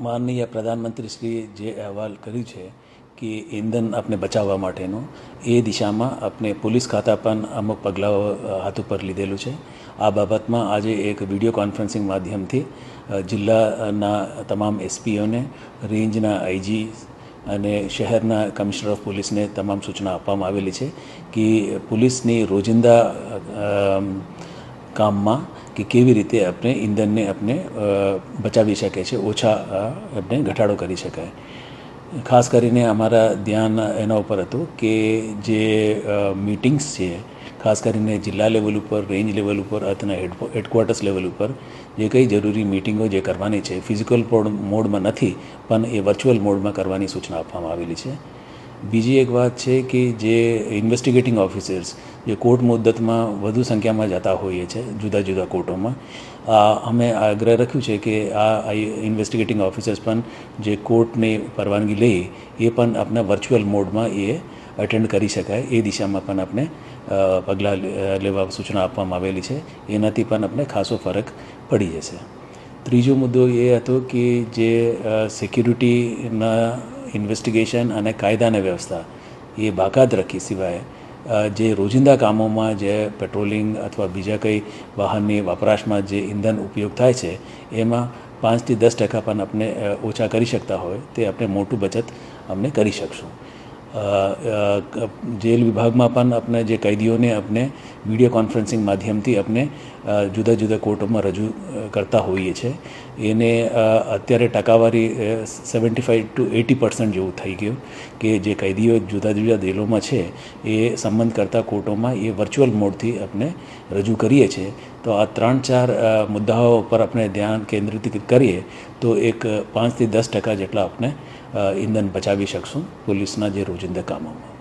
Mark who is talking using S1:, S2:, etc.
S1: માનનીય પ્રધાનમંત્રીશ્રીએ જે અહેવાલ કર્યું છે કે ઇંધણ આપણે બચાવવા માટેનું એ દિશામાં આપણે પોલીસ ખાતા પણ અમુક પગલાઓ હાથ ઉપર લીધેલું છે। આ બાબતમાં આજે એક વિડીયો કોન્ફરન્સિંગ માધ્યમથી જિલ્લાના તમામ એસપીઓને, રેન્જના આઈજી અને શહેરના કમિશનર ઓફ પોલીસને તમામ સૂચના આપવામાં આવેલી છે કે પોલીસની રોજિંદા કામમાં કે કેવી રીતે આપણે ઈંધણને આપણે બચાવી શકે છે, ઓછા આપણે ઘટાડો કરી શકાય। ખાસ કરીને અમારા ધ્યાન એના ઉપર હતું કે જે મીટિંગ્સ છે, ખાસ કરીને જિલ્લા લેવલ ઉપર, રેન્જ લેવલ ઉપર અથવા હેડક્વાર્ટર્સ લેવલ ઉપર જે કંઈ જરૂરી મિટિંગો જે કરવાની છે ફિઝિકલ મોડમાં નથી પણ એ વર્ચ્યુઅલ મોડમાં કરવાની સૂચના આપવામાં આવેલી છે। બીજી એક વાત છે કે જે ઇન્વેસ્ટિગેટિંગ ઓફિસર્સ જે કોર્ટ મુદ્દતમાં વધુ સંખ્યામાં જતા હોઈએ છે જુદા જુદા કોર્ટોમાં, અમે આગ્રહ રાખ્યું છે કે આ ઇન્વેસ્ટિગેટિંગ ઓફિસર્સ પણ જે કોર્ટની પરવાનગી લે એ પણ આપણા વર્ચ્યુઅલ મોડમાં એ અટેન્ડ કરી શકાય એ દિશામાં પણ આપણે પગલાં લેવા સૂચના આપવામાં આવેલી છે। એનાથી પણ આપણે ખાસો ફરક પડી જશે। ત્રીજો મુદ્દો એ હતો કે જે સિક્યુરિટીના ઇન્વેસ્ટિગેશન અને કાયદાની વ્યવસ્થા એ બાકાત રાખી સિવાય જે રોજિંદા કામોમાં જે પેટ્રોલિંગ અથવા બીજા કંઈ વાહનની વપરાશમાં જે ઈંધણ ઉપયોગ થાય છે એમાં 5 થી 10% પણ આપણે ઓછા કરી શકતા હોય તે આપણે મોટું બચત આપણે કરી શકશું। જેલ વિભાગમાં પણ આપણે જે कैदीઓને આપણે વિડીયો કોન્ફરન્સિંગ માધ્યમથી આપણે જુદા જુદા કોર્ટોમાં રજૂ કરતા હોઈએ છીએ। એને અત્યારે ટકાવારી 75 to 80% જેવું થઈ ગયું કે જે कैदीઓ જુદા જુદા જેલોમાં છે એ સંબંધ કરતા કોર્ટોમાં એ વર્ચ્યુઅલ મોડથી આપણે રજૂ કરીએ છીએ। તો આ 3-4 મુદ્દાઓ પર આપણે ધ્યાન કેન્દ્રિત કરીએ તો એક 5 થી 10% જેટલા આપણે ઈંધણ બચાવી શકશું પોલીસના જે રોજિંદા કામોમાં।